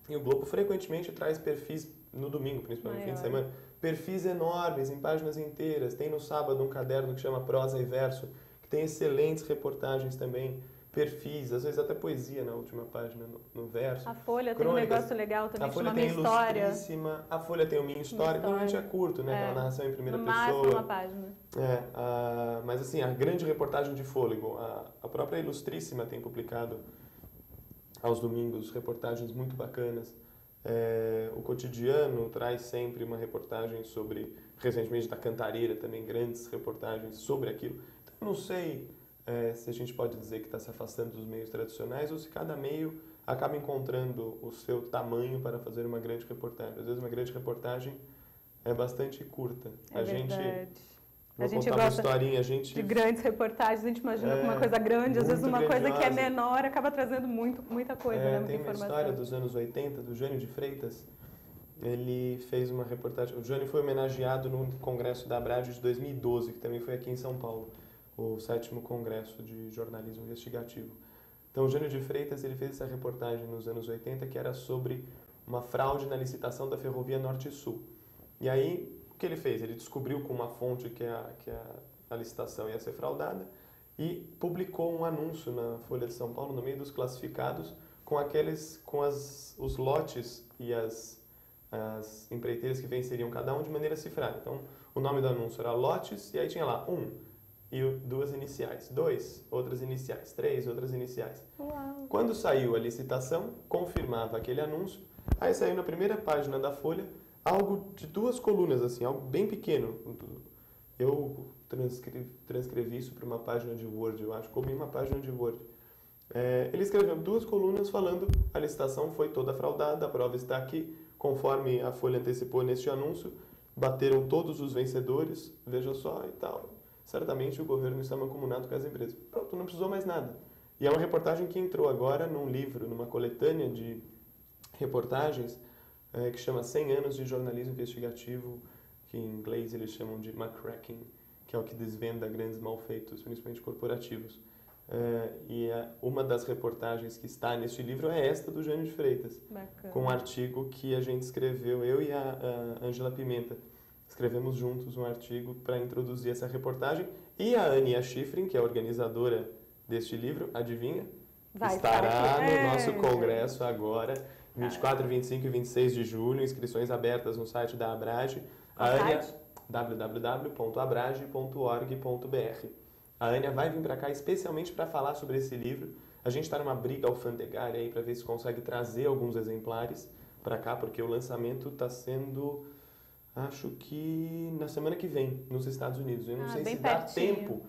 E o Globo frequentemente traz perfis, no domingo, principalmente no fim de semana, perfis enormes, em páginas inteiras. Tem no sábado um caderno que chama Prosa e Verso, que tem excelentes reportagens também, perfis, às vezes até poesia na última página, no verso. A Folha tem um negócio legal também, que chama Minha História. A Folha tem o Minha História, que normalmente é curto, né? Aquela narração em primeira pessoa. No máximo uma página. Mas assim, a grande reportagem de fôlego, a própria Ilustríssima tem publicado aos domingos reportagens muito bacanas. O Cotidiano traz sempre uma reportagem sobre, recentemente da Cantareira também, grandes reportagens sobre aquilo. Então, eu não sei se a gente pode dizer que está se afastando dos meios tradicionais ou se cada meio acaba encontrando o seu tamanho para fazer uma grande reportagem. Às vezes uma grande reportagem é bastante curta. A gente gosta de grandes reportagens, a gente imagina uma coisa grande, às vezes uma coisa que é menor acaba trazendo muita coisa, né? Muita tem uma informação. História dos anos 80, do Jânio de Freitas. Ele fez uma reportagem. O Jânio foi homenageado no Congresso da Abrage de 2012, que também foi aqui em São Paulo, o 7º Congresso de Jornalismo Investigativo. Então, o Jânio de Freitas ele fez essa reportagem nos anos 80 que era sobre uma fraude na licitação da Ferrovia Norte-Sul. E aí, o que ele fez? Ele descobriu com uma fonte que a licitação ia ser fraudada e publicou um anúncio na Folha de São Paulo, no meio dos classificados, com os lotes e as empreiteiras que venceriam cada um de maneira cifrada. Então, o nome do anúncio era lotes e aí tinha lá 1 e 2 iniciais, 2 outras iniciais, 3 outras iniciais. Uau. Quando saiu a licitação, confirmava aquele anúncio, aí saiu na primeira página da Folha algo de 2 colunas, assim, algo bem pequeno. Eu transcrevi isso para uma página de Word, eu acho, comi uma página de Word. Ele escreveu 2 colunas falando a licitação foi toda fraudada, a prova está aqui, conforme a Folha antecipou neste anúncio, bateram todos os vencedores, veja só e tal. Certamente o governo está mancomunado com as empresas. Pronto, não precisou mais nada. E é uma reportagem que entrou agora num livro, numa coletânea de reportagens que chama 100 anos de jornalismo investigativo, que em inglês eles chamam de muckraking, que é o que desvenda grandes malfeitos, principalmente corporativos. Uma das reportagens que está neste livro é esta do Jânio de Freitas, Bacana. com um artigo que a gente escreveu, eu e a Ângela Pimenta. Escrevemos juntos um artigo para introduzir essa reportagem. E a Ania Schifrin, que é a organizadora deste livro, adivinha? Estará no nosso congresso agora, 24, 25 e 26 de julho, inscrições abertas no site da Abrage. A Ania, www.abrage.org.br. A Ania vai vir para cá especialmente para falar sobre esse livro. A gente está numa briga alfandegária aí para ver se consegue trazer alguns exemplares para cá, porque o lançamento está sendo, acho que na semana que vem, nos Estados Unidos. Eu não sei se dá tempo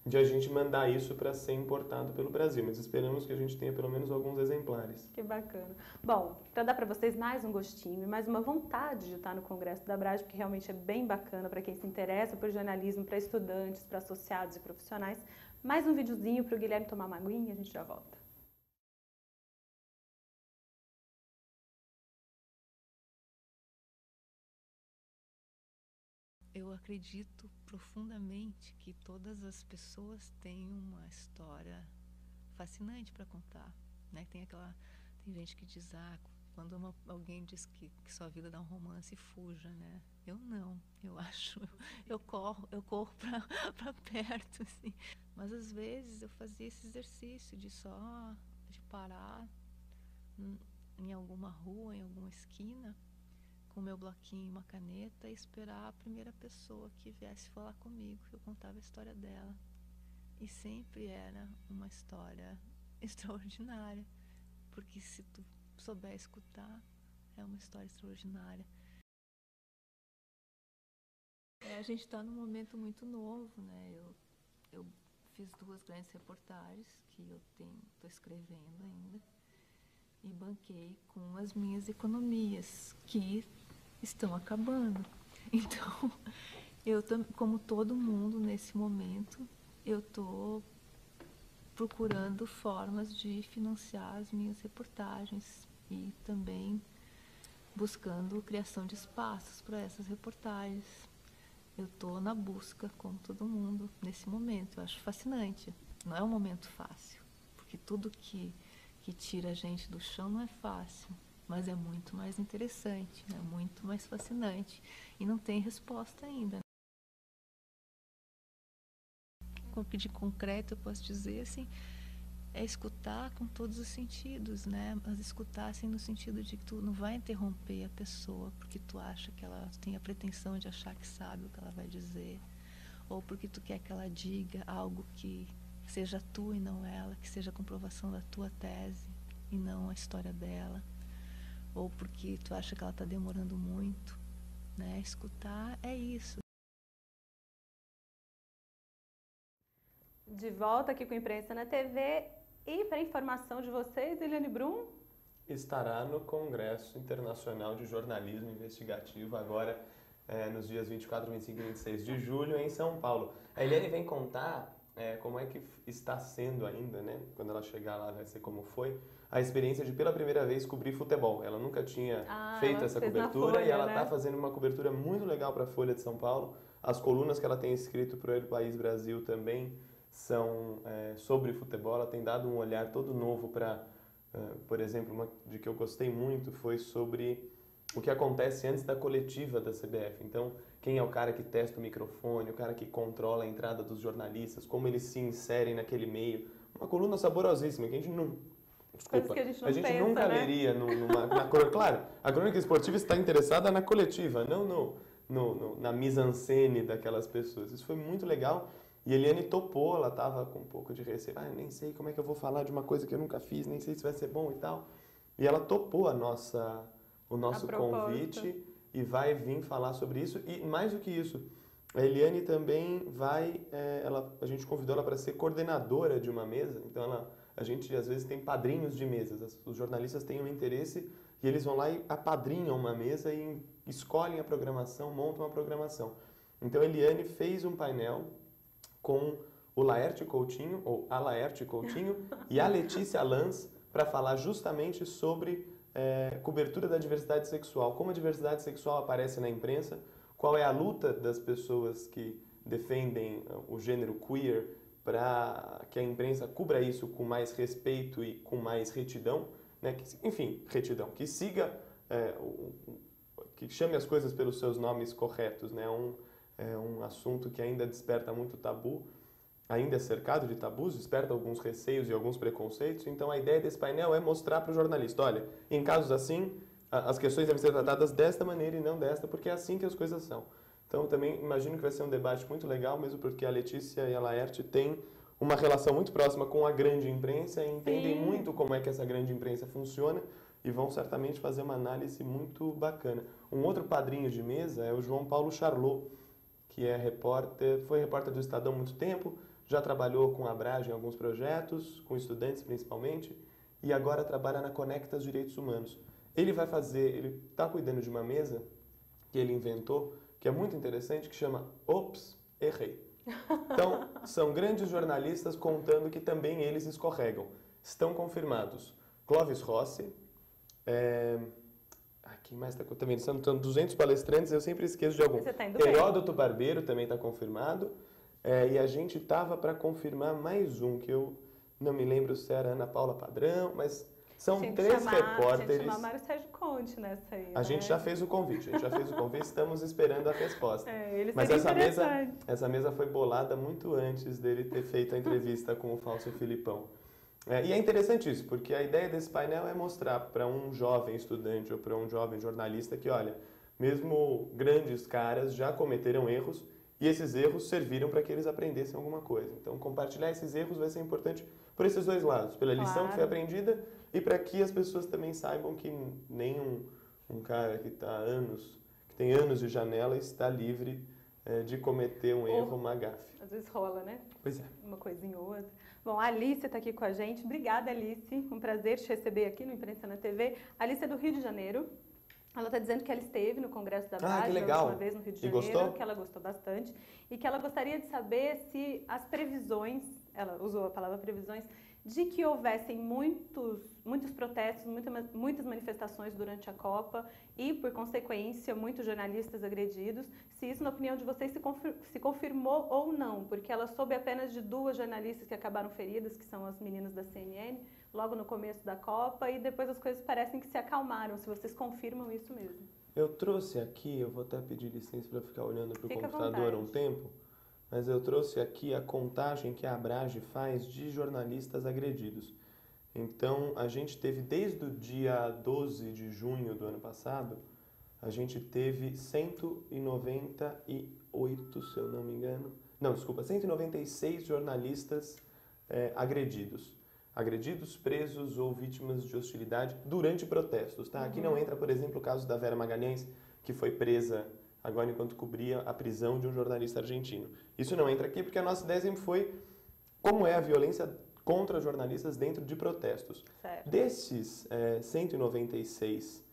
de a gente mandar isso para ser importado pelo Brasil, mas esperamos que a gente tenha pelo menos alguns exemplares. Que bacana. Bom, para dar para vocês mais um gostinho e mais uma vontade de estar no Congresso da Abrage, porque realmente é bem bacana para quem se interessa por jornalismo, para estudantes, para associados e profissionais, mais um videozinho para o Guilherme tomar uma aguinha e a gente já volta. Eu acredito profundamente que todas as pessoas têm uma história fascinante para contar, né? Tem gente que diz, quando alguém diz que sua vida dá um romance, fuja, né? Eu não, eu corro para perto, assim. Mas às vezes eu fazia esse exercício de parar em alguma rua, em alguma esquina, com meu bloquinho e uma caneta e esperar a primeira pessoa que viesse falar comigo. Eu contava a história dela. E sempre era uma história extraordinária, porque se tu souber escutar, é uma história extraordinária. A gente está num momento muito novo, né? Eu fiz 2 grandes reportagens que eu estou escrevendo ainda e banquei com as minhas economias, que estão acabando. Então, como todo mundo nesse momento, eu estou procurando formas de financiar as minhas reportagens e também buscando criação de espaços para essas reportagens. Eu estou na busca, como todo mundo, nesse momento. Eu acho fascinante. Não é um momento fácil, porque tudo que tira a gente do chão não é fácil, mas é muito mais interessante, é muito mais fascinante e não tem resposta ainda. De concreto eu posso dizer assim, é escutar com todos os sentidos, né? Mas escutar assim no sentido de que tu não vai interromper a pessoa porque tu acha que ela tem a pretensão de achar que sabe o que ela vai dizer, ou porque tu quer que ela diga algo que seja tu e não ela, que seja a comprovação da tua tese e não a história dela, ou porque tu acha que ela está demorando muito, né? Escutar é isso. De volta aqui com a Imprensa na TV e para informação de vocês, Eliane Brum estará no Congresso Internacional de Jornalismo Investigativo agora nos dias 24, 25 e 26 de julho em São Paulo. A Eliane vem contar como é que está sendo ainda, né? Quando ela chegar lá vai ser como foi, a experiência de pela primeira vez cobrir futebol. Ela nunca tinha feito essa cobertura Folha, e ela está fazendo uma cobertura muito legal para a Folha de São Paulo. As colunas que ela tem escrito para o El País Brasil também são sobre futebol. Ela tem dado um olhar todo novo para, por exemplo, uma de que eu gostei muito foi sobre o que acontece antes da coletiva da CBF. Então, quem é o cara que testa o microfone, o cara que controla a entrada dos jornalistas, como eles se inserem naquele meio. Uma coluna saborosíssima que a gente não... Desculpa, que a gente, não a gente pensa, nunca né? leria na crônica. Claro, a crônica esportiva está interessada na coletiva, não na mise-en-scène daquelas pessoas. Isso foi muito legal. E a Eliane topou, ela estava com um pouco de receio. Eu nem sei como é que eu vou falar de uma coisa que eu nunca fiz, nem sei se vai ser bom e tal. E ela topou o nosso convite e vai vir falar sobre isso. E mais do que isso, a Eliane também vai... a gente convidou ela para ser coordenadora de uma mesa. Então, a gente, às vezes, tem padrinhos de mesas. Os jornalistas têm um interesse e eles vão lá e apadrinham uma mesa e escolhem a programação, montam a programação. Então, a Eliane fez um painel com o Laerte Coutinho, ou a Laerte Coutinho, e a Letícia Lanz, para falar justamente sobre cobertura da diversidade sexual, como a diversidade sexual aparece na imprensa, qual é a luta das pessoas que defendem o gênero queer para que a imprensa cubra isso com mais respeito e com mais retidão, né? Enfim, retidão, que siga, que chame as coisas pelos seus nomes corretos, né? É um assunto que ainda desperta muito tabu, ainda é cercado de tabus, desperta alguns receios e alguns preconceitos. Então a ideia desse painel é mostrar para o jornalista, olha, em casos assim, as questões devem ser tratadas desta maneira e não desta, porque é assim que as coisas são. Então também imagino que vai ser um debate muito legal, mesmo porque a Letícia e a Laerte têm uma relação muito próxima com a grande imprensa e entendem muito como é que essa grande imprensa funciona e vão certamente fazer uma análise muito bacana. Um outro padrinho de mesa é o João Paulo Charlot, que é foi repórter do Estadão há muito tempo, já trabalhou com a Abrage em alguns projetos, com estudantes principalmente, e agora trabalha na Conectas Direitos Humanos. Ele está cuidando de uma mesa que ele inventou, que é muito interessante, que chama Ops, Errei. Então, são grandes jornalistas contando que também eles escorregam. Estão confirmados Clóvis Rossi, quem mais está também? São 200 palestrantes, eu sempre esqueço de algum. Você tá indo Heródoto Barbeiro também está confirmado. E a gente estava para confirmar mais um, que eu não me lembro se era Ana Paula Padrão, mas são 3 repórteres. A gente chamar Mário Sérgio Conte nessa aí, A gente já fez o convite, estamos esperando a resposta. Mas seria essa mesa foi bolada muito antes dele ter feito a entrevista com o falso Filipão. E é interessante isso, porque a ideia desse painel é mostrar para um jovem estudante ou para um jovem jornalista que, olha, mesmo grandes caras já cometeram erros e esses erros serviram para que eles aprendessem alguma coisa. Então, compartilhar esses erros vai ser importante por esses dois lados, pela lição que foi aprendida e para que as pessoas também saibam que nem um cara que tem anos de janela está livre de cometer um erro, uma gafe. Às vezes rola, né? Pois é. Uma coisinha ou outra. Bom, a Alice está aqui com a gente. Obrigada, Alice. Um prazer te receber aqui no Imprensa na TV. A Alice é do Rio de Janeiro. Ela está dizendo que ela esteve no Congresso da Abrage a última vez no Rio de Janeiro, gostou? Que ela gostou bastante e que ela gostaria de saber se as previsões, ela usou a palavra previsões, de que houvessem muitos protestos, muitas manifestações durante a Copa e, por consequência, muitos jornalistas agredidos, se isso, na opinião de vocês, se confirmou ou não, porque ela soube apenas de 2 jornalistas que acabaram feridas, que são as meninas da CNN, logo no começo da Copa, e depois as coisas parecem que se acalmaram, se vocês confirmam isso mesmo. Eu trouxe aqui, eu vou até pedir licença para ficar olhando para o computador um tempo, mas eu trouxe aqui a contagem que a Abrage faz de jornalistas agredidos. Então, a gente teve, desde o dia 12 de junho do ano passado, a gente teve 198, se eu não me engano, 196 jornalistas agredidos. Agredidos, presos ou vítimas de hostilidade durante protestos, tá? Aqui não entra, por exemplo, o caso da Vera Magalhães, que foi presa agora enquanto cobria a prisão de um jornalista argentino. Isso não entra aqui porque a nossa ideia sempre foi como é a violência contra jornalistas dentro de protestos. Certo. Desses 196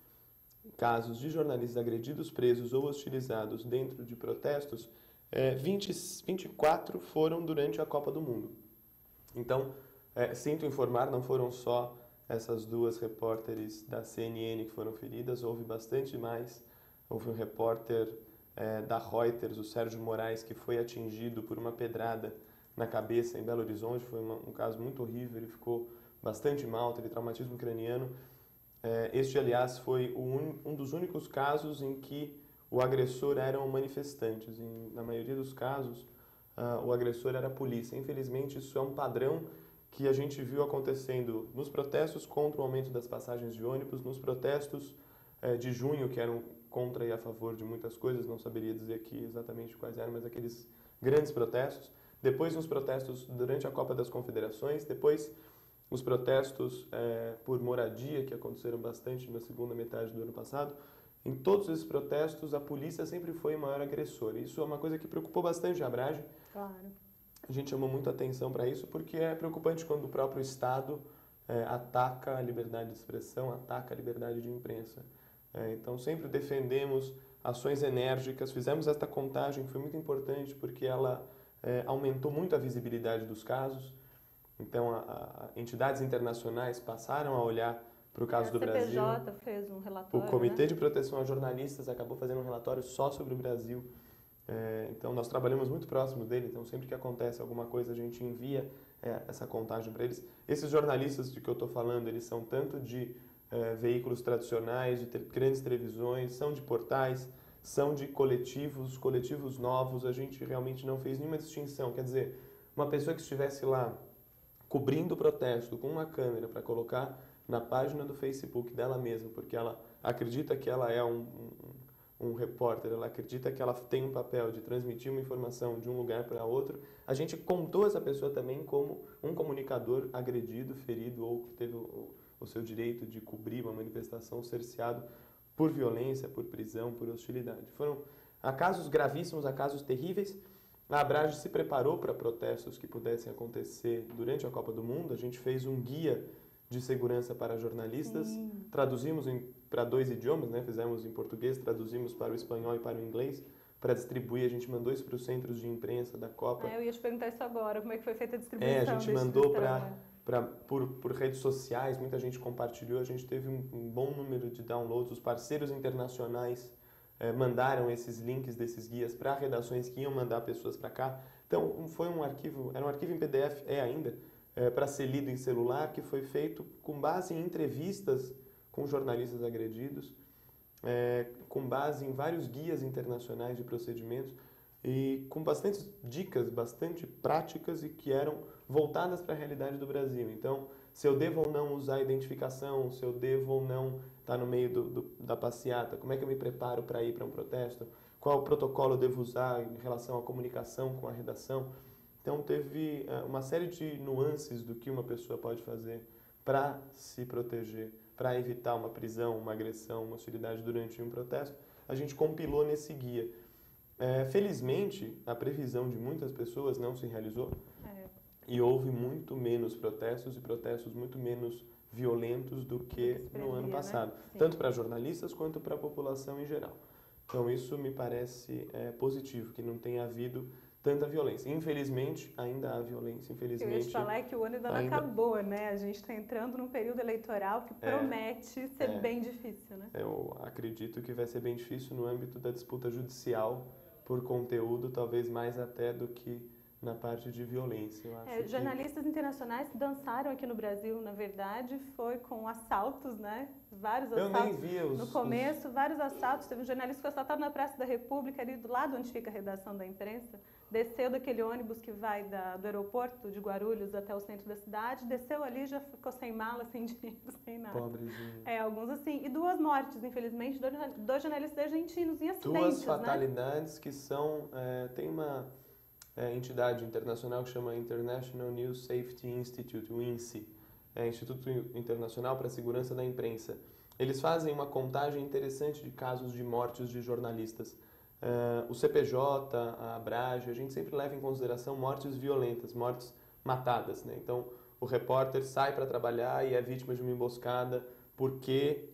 casos de jornalistas agredidos, presos ou hostilizados dentro de protestos, 24 foram durante a Copa do Mundo. Então, sinto informar, não foram só essas 2 repórteres da CNN que foram feridas, houve bastante mais. Houve um repórter da Reuters, o Sérgio Moraes, que foi atingido por uma pedrada na cabeça em Belo Horizonte. Foi um caso muito horrível, ele ficou bastante mal, teve traumatismo craniano. Este, aliás, foi um dos únicos casos em que o agressor eram manifestantes. Na maioria dos casos, o agressor era a polícia. Infelizmente, isso é um padrão que a gente viu acontecendo nos protestos contra o aumento das passagens de ônibus, nos protestos de junho, que eram contra e a favor de muitas coisas, não saberia dizer aqui exatamente quais eram, mas aqueles grandes protestos. Depois, nos protestos durante a Copa das Confederações, depois os protestos por moradia, que aconteceram bastante na segunda metade do ano passado. Em todos esses protestos, a polícia sempre foi o maior agressor. Isso é uma coisa que preocupou bastante a Abrage. Claro. A gente chamou muita atenção para isso, porque é preocupante quando o próprio Estado ataca a liberdade de expressão, ataca a liberdade de imprensa. Então, sempre defendemos ações enérgicas. Fizemos esta contagem, que foi muito importante, porque ela aumentou muito a visibilidade dos casos. Então, entidades internacionais passaram a olhar para o caso do Brasil. A CPJ fez um relatório, o Comitê de Proteção a Jornalistas acabou fazendo um relatório só sobre o Brasil. Então, nós trabalhamos muito próximos dele, então sempre que acontece alguma coisa, a gente envia essa contagem para eles. Esses jornalistas de que eu estou falando, eles são tanto de veículos tradicionais, de grandes televisões, são de portais, são de coletivos novos. A gente realmente não fez nenhuma distinção. Quer dizer, uma pessoa que estivesse lá cobrindo o protesto com uma câmera para colocar na página do Facebook dela mesma, porque ela acredita que ela é um repórter, ela acredita que ela tem um papel de transmitir uma informação de um lugar para outro, a gente contou essa pessoa também como um comunicador agredido, ferido ou que teve o seu direito de cobrir uma manifestação cerceado por violência, por prisão, por hostilidade. Foram casos gravíssimos, casos terríveis. A Abrage se preparou para protestos que pudessem acontecer durante a Copa do Mundo. A gente fez um guia de segurança para jornalistas, traduzimos para 2 idiomas, né? Fizemos em português, traduzimos para o espanhol e para o inglês, para distribuir. A gente mandou isso para os centros de imprensa da Copa. Eu ia te perguntar isso agora, como é que foi feita a distribuição? A gente mandou por redes sociais, muita gente compartilhou, a gente teve um bom número de downloads, os parceiros internacionais mandaram esses links desses guias para redações que iam mandar pessoas para cá. Então, era um arquivo em PDF, ainda, para ser lido em celular, que foi feito com base em entrevistas com jornalistas agredidos, com base em vários guias internacionais de procedimentos e com bastantes dicas, bastante práticas e que eram voltadas para a realidade do Brasil. Então, se eu devo ou não usar identificação, se eu devo ou não estar no meio da passeata, como é que eu me preparo para ir para um protesto, qual protocolo eu devo usar em relação à comunicação com a redação. Então, teve uma série de nuances do que uma pessoa pode fazer para se proteger, para evitar uma prisão, uma agressão, uma hostilidade durante um protesto. A gente compilou nesse guia. Felizmente, a previsão de muitas pessoas não se realizou e houve muito menos protestos e protestos muito menos violentos do que no ano passado, né? Tanto para jornalistas quanto para a população em geral. Então, isso me parece positivo, que não tenha havido tanta violência. Infelizmente, ainda há violência, infelizmente. Eu ia te falar que o ano ainda não acabou, né? A gente está entrando num período eleitoral que promete ser bem difícil, né? Eu acredito que vai ser bem difícil no âmbito da disputa judicial por conteúdo, talvez mais até do que na parte de violência. Eu acho jornalistas internacionais dançaram aqui no Brasil, na verdade, foi com assaltos, né? Vários assaltos. Eu nem vi no começo, vários assaltos. Teve um jornalista que foi assaltado na Praça da República, ali do lado onde fica a redação da imprensa. Desceu daquele ônibus que vai do aeroporto de Guarulhos até o centro da cidade, desceu ali, já ficou sem mala, sem dinheiro, sem nada. Pobrezinho. Alguns assim. E 2 mortes, infelizmente, 2 jornalistas argentinos em acidentes, 2 fatalidades, né? Que são... tem uma entidade internacional que chama International News Safety Institute, o INSI, Instituto Internacional para a Segurança da Imprensa. Eles fazem uma contagem interessante de casos de mortes de jornalistas. O CPJ, a Abrage, a gente sempre leva em consideração mortes violentas, mortes matadas, né? Então, o repórter sai para trabalhar e é vítima de uma emboscada porque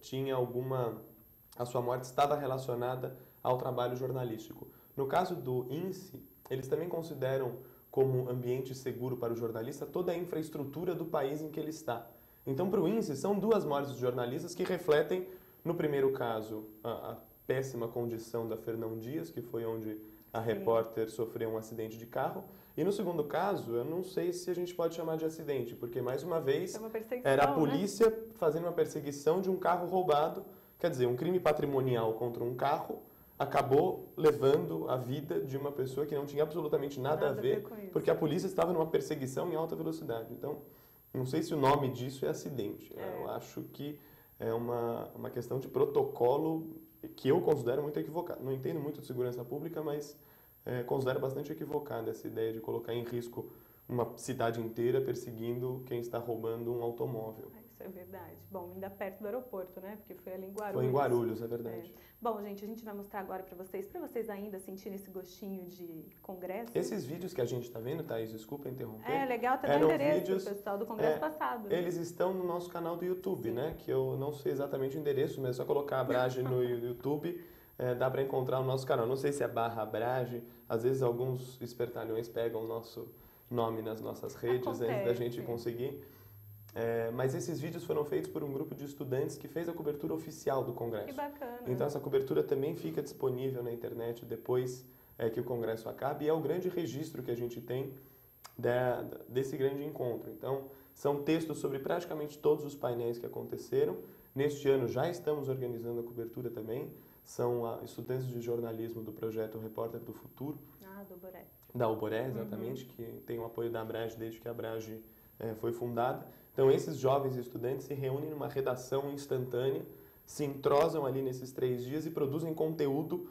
a sua morte estava relacionada ao trabalho jornalístico. No caso do INSI, eles também consideram como ambiente seguro para o jornalista toda a infraestrutura do país em que ele está. Então, para o INSI, são 2 mortes de jornalistas que refletem, no primeiro caso, a péssima condição da Fernão Dias, que foi onde a repórter sofreu um acidente de carro. E no segundo caso, eu não sei se a gente pode chamar de acidente, porque, mais uma vez, era a polícia fazendo uma perseguição de um carro roubado. Quer dizer, um crime patrimonial contra um carro acabou levando a vida de uma pessoa que não tinha absolutamente nada a ver, porque a polícia estava numa perseguição em alta velocidade. Então, não sei se o nome disso é acidente. Eu acho que é uma questão de protocolo que eu considero muito equivocado. Não entendo muito de segurança pública, mas considero bastante equivocada essa ideia de colocar em risco uma cidade inteira perseguindo quem está roubando um automóvel. Isso é verdade. Bom, ainda perto do aeroporto, né? Porque foi ali em Guarulhos. Foi em Guarulhos, é verdade. Bom, gente, a gente vai mostrar agora para vocês ainda sentirem esse gostinho de congresso. Esses vídeos que a gente está vendo, Thaís, desculpa interromper. Legal ter o endereço do pessoal do congresso passado. Né? Eles estão no nosso canal do YouTube, né? Que eu não sei exatamente o endereço, mas é só colocar a Abrage no YouTube. dá para encontrar o nosso canal. Não sei se é /Abrage, às vezes alguns espertalhões pegam o nosso nome nas nossas redes antes da gente conseguir. Mas esses vídeos foram feitos por um grupo de estudantes que fez a cobertura oficial do Congresso. Que bacana. Então essa cobertura também fica disponível na internet depois que o Congresso acabe, e é o grande registro que a gente tem desse grande encontro. Então, são textos sobre praticamente todos os painéis que aconteceram. Neste ano já estamos organizando a cobertura também. São estudantes de jornalismo do projeto Repórter do Futuro. Do Uboré. Da Uboré, exatamente, que tem o apoio da Abrage desde que a Abrage foi fundada. Então, esses jovens estudantes se reúnem numa redação instantânea, se entrosam ali nesses 3 dias e produzem conteúdo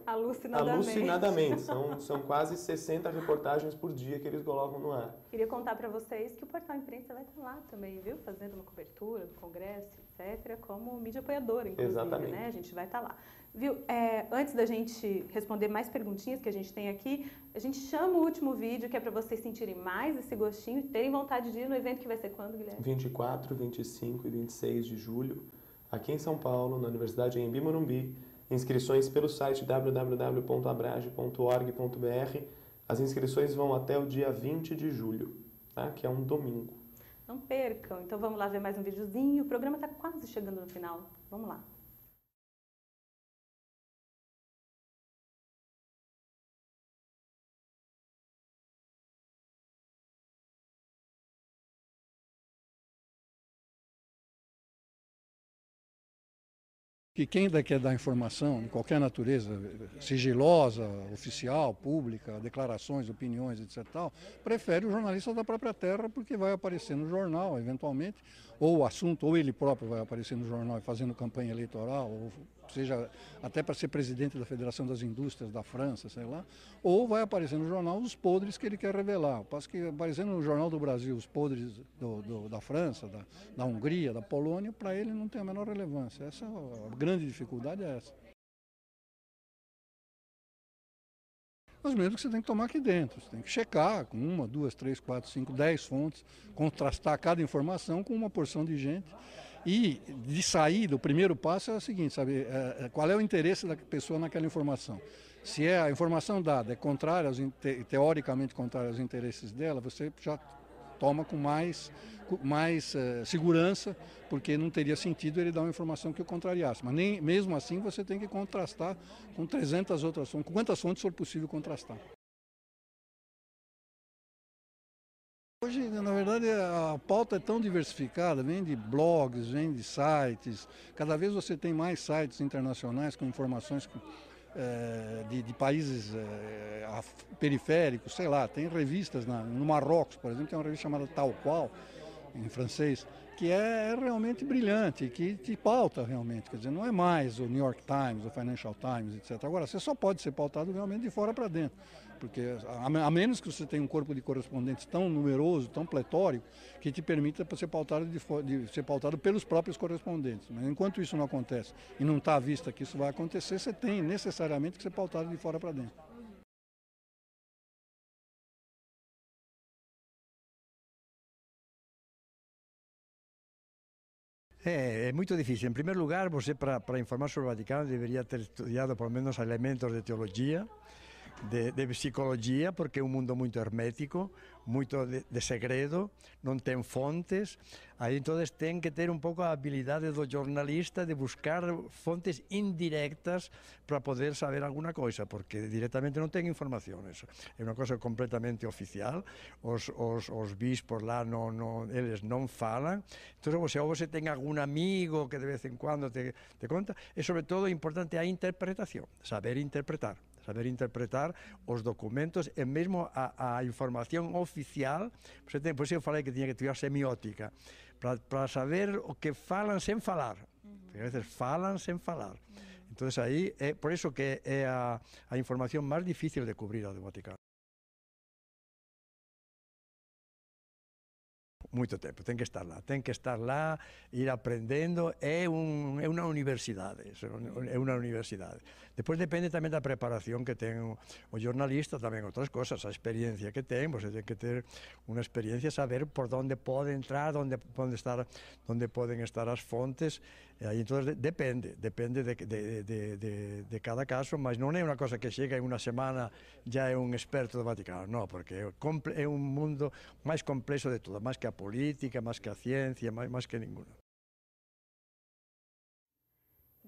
alucinadamente. São quase 60 reportagens por dia que eles colocam no ar. Queria contar para vocês que o Portal Imprensa vai estar lá também, viu? Fazendo uma cobertura do Congresso, etc., como mídia apoiadora, inclusive. Exatamente. Né? A gente vai estar lá. Viu? Antes da gente responder mais perguntinhas que a gente tem aqui, a gente chama o último vídeo, que é para vocês sentirem mais esse gostinho e terem vontade de ir no evento, que vai ser quando, Guilherme? 24, 25 e 26 de julho, aqui em São Paulo, na Universidade Anhembi Morumbi. Inscrições pelo site www.abrage.org.br. As inscrições vão até o dia 20 de julho, tá? Que é um domingo. Não percam. Então vamos lá ver mais um videozinho. O programa está quase chegando no final. Vamos lá. Que quem quer dar informação de qualquer natureza, sigilosa, oficial, pública, declarações, opiniões, etc. Prefere o jornalista da própria terra, porque vai aparecer no jornal, eventualmente, ou o assunto, ou ele próprio vai aparecer no jornal fazendo campanha eleitoral, ou seja, até para ser presidente da Federação das Indústrias da França, sei lá, ou vai aparecer no jornal os podres que ele quer revelar. Parece que aparecendo no Jornal do Brasil os podres da França, da Hungria, da Polônia, para ele não tem a menor relevância. Essa a grande dificuldade é essa. Mas mesmo que você tem que tomar aqui dentro, você tem que checar com 1, 2, 3, 4, 5, 10 fontes, contrastar cada informação com uma porção de gente. E de saída, o primeiro passo é o seguinte, sabe, qual é o interesse da pessoa naquela informação. Se a informação dada é contrária, teoricamente contrária aos interesses dela, você já toma com mais segurança, porque não teria sentido ele dar uma informação que o contrariasse. Mas mesmo assim você tem que contrastar com 300 outras fontes, com quantas fontes for possível contrastar. Hoje, na verdade, a pauta é tão diversificada, vem de blogs, vem de sites, cada vez você tem mais sites internacionais com informações de países periféricos, sei lá, tem revistas no Marrocos, por exemplo, tem uma revista chamada Tal Qual, em francês, que é realmente brilhante, que te pauta realmente, quer dizer, não é mais o New York Times, o Financial Times, etc. Agora, você só pode ser pautado realmente de fora para dentro, porque a menos que você tenha um corpo de correspondentes tão numeroso, tão pletórico, que te permita ser pautado, ser pautado pelos próprios correspondentes. Mas enquanto isso não acontece e não está à vista que isso vai acontecer, você tem necessariamente que ser pautado de fora para dentro. É muito difícil. Em primeiro lugar, você para informar sobre o Vaticano deveria ter estudado pelo menos elementos de teologia, de psicologia, porque é um mundo muito hermético, muito de segredo, não tem fontes. Aí então tem que ter um pouco a habilidade do jornalista de buscar fontes indiretas para poder saber alguma coisa, porque diretamente não tem informações. É uma coisa completamente oficial. Os bispos lá eles não falam. Então, você tem algum amigo que de vez em quando te conta. E, sobretudo, é importante a interpretação, saber interpretar os documentos e mesmo a informação oficial. Por isso eu falei que tinha que estudar semiótica, para saber o que falam sem falar. Porque às vezes falam sem falar. Então aí é por isso que é a informação mais difícil de cobrir a do Vaticano. Muito tempo, tem que estar lá, ir aprendendo, é uma universidade, Depois depende também da preparação que tem o jornalista, também outras coisas, a experiência que tem, você tem que ter uma experiência, saber por onde pode entrar, onde podem estar as fontes, então depende de cada caso, mas não é uma coisa que chega em uma semana já é um experto do Vaticano, não, porque é um mundo mais complexo de tudo, mais que a política, mais que a ciência, mais que nenhuma.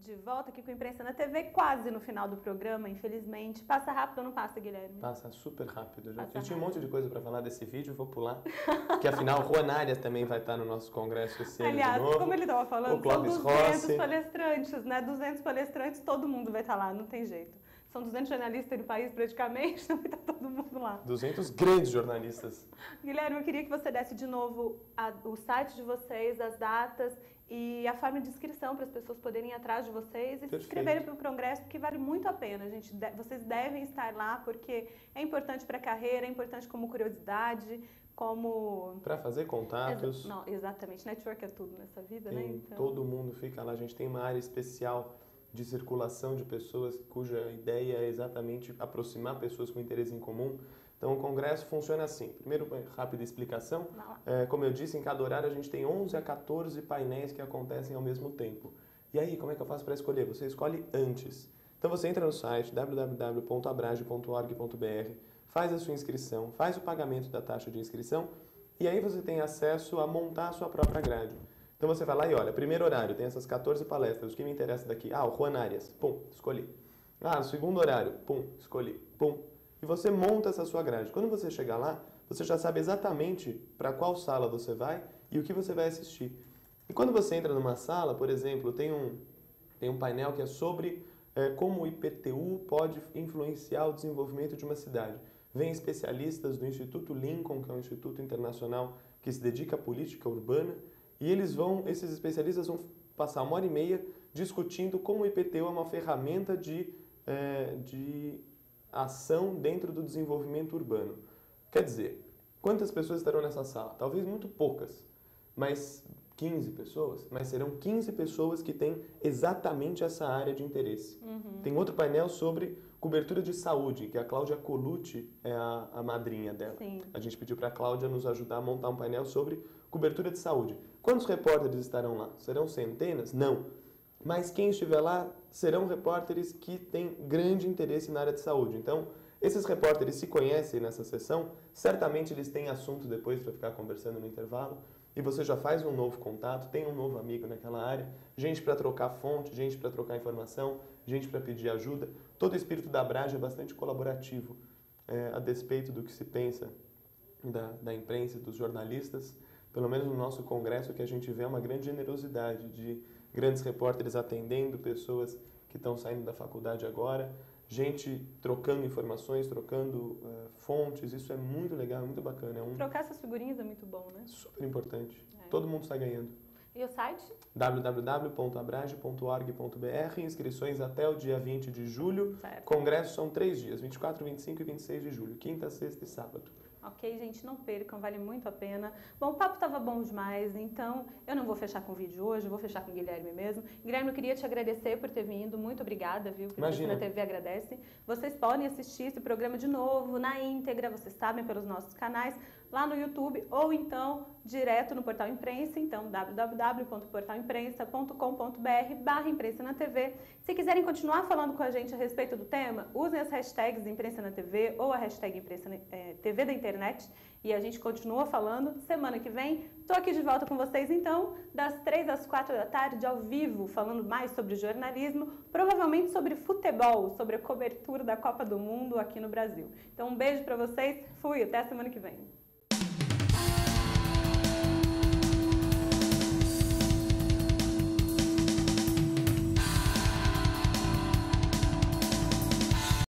De volta aqui com a Imprensa na TV, quase no final do programa, infelizmente. Passa rápido ou não passa, Guilherme? Passa super rápido. Eu tinha um monte de coisa para falar desse vídeo, vou pular. Porque afinal, Juan Arias também vai estar no nosso congresso esse ano. Aliás, de novo. como ele estava falando, o são 200 Rossi. Palestrantes, né? 200 palestrantes, todo mundo vai estar lá, não tem jeito. São 200 jornalistas no país praticamente, então vai estar todo mundo lá. 200 grandes jornalistas. Guilherme, eu queria que você desse de novo o site de vocês, as datas e a forma de inscrição para as pessoas poderem ir atrás de vocês e se inscreverem para o congresso, porque vale muito a pena, gente. Vocês devem estar lá, porque é importante para a carreira, é importante como curiosidade, como... Para fazer contatos. Não, exatamente. Network é tudo nessa vida, né? Então... Todo mundo fica lá. A gente tem uma área especial de circulação de pessoas cuja ideia é exatamente aproximar pessoas com interesse em comum. Então, o congresso funciona assim. Primeiro, rápida explicação. Como eu disse, em cada horário a gente tem 11 a 14 painéis que acontecem ao mesmo tempo. E aí, como é que eu faço para escolher? Você escolhe antes. Então, você entra no site www.abrage.org.br, faz a sua inscrição, faz o pagamento da taxa de inscrição e aí você tem acesso a montar a sua própria grade. Então, você vai lá e olha, primeiro horário, tem essas 14 palestras, o que me interessa daqui? O Juan Arias, pum, escolhi. No segundo horário, pum, escolhi, pum. E você monta essa sua grade. Quando você chegar lá, você já sabe exatamente para qual sala você vai e o que você vai assistir. E quando você entra numa sala, por exemplo, tem um painel que é sobre como o IPTU pode influenciar o desenvolvimento de uma cidade. Vêm especialistas do Instituto Lincoln, que é um instituto internacional que se dedica à política urbana, e esses especialistas vão passar 1h30 discutindo como o IPTU é uma ferramenta de ação dentro do desenvolvimento urbano. Quer dizer, quantas pessoas estarão nessa sala? Talvez muito poucas, mas 15 pessoas, mas serão 15 pessoas que têm exatamente essa área de interesse. Tem outro painel sobre cobertura de saúde, que a Cláudia Colucci é a madrinha dela. Sim. A gente pediu para a Cláudia nos ajudar a montar um painel sobre cobertura de saúde. Quantos repórteres estarão lá? Serão centenas? Não. Mas quem estiver lá serão repórteres que têm grande interesse na área de saúde. Então, esses repórteres se conhecem nessa sessão, certamente eles têm assunto depois para ficar conversando no intervalo, e você já faz um novo contato, tem um novo amigo naquela área, gente para trocar fonte, gente para trocar informação, gente para pedir ajuda. Todo o espírito da Abrage é bastante colaborativo, a despeito do que se pensa da imprensa e dos jornalistas. Pelo menos no nosso congresso, que a gente vê uma grande generosidade de grandes repórteres atendendo pessoas que estão saindo da faculdade agora, gente trocando informações, trocando fontes, isso é muito legal, muito bacana. Trocar essas figurinhas é muito bom, né? Super importante. Todo mundo está ganhando. E o site? www.abrage.org.br, inscrições até o dia 20 de julho. Certo. Congresso são 3 dias, 24, 25 e 26 de julho, quinta, sexta e sábado. Ok, gente, não percam, vale muito a pena. Bom, o papo estava bom demais, então eu não vou fechar com o vídeo hoje, eu vou fechar com o Guilherme mesmo. Guilherme, eu queria te agradecer por ter vindo, muito obrigada, viu? Imagina. A TV agradece. Vocês podem assistir esse programa de novo, na íntegra, vocês sabem, pelos nossos canais, lá no YouTube, ou então direto no Portal Imprensa, então www.portalimprensa.com.br/imprensa na TV. Se quiserem continuar falando com a gente a respeito do tema, usem as hashtags Imprensa na TV ou a hashtag Imprensa TV da internet e a gente continua falando. Semana que vem, estou aqui de volta com vocês, então, das 3 às 4 da tarde, ao vivo, falando mais sobre jornalismo, provavelmente sobre futebol, sobre a cobertura da Copa do Mundo aqui no Brasil. Então, um beijo para vocês, fui, até a semana que vem.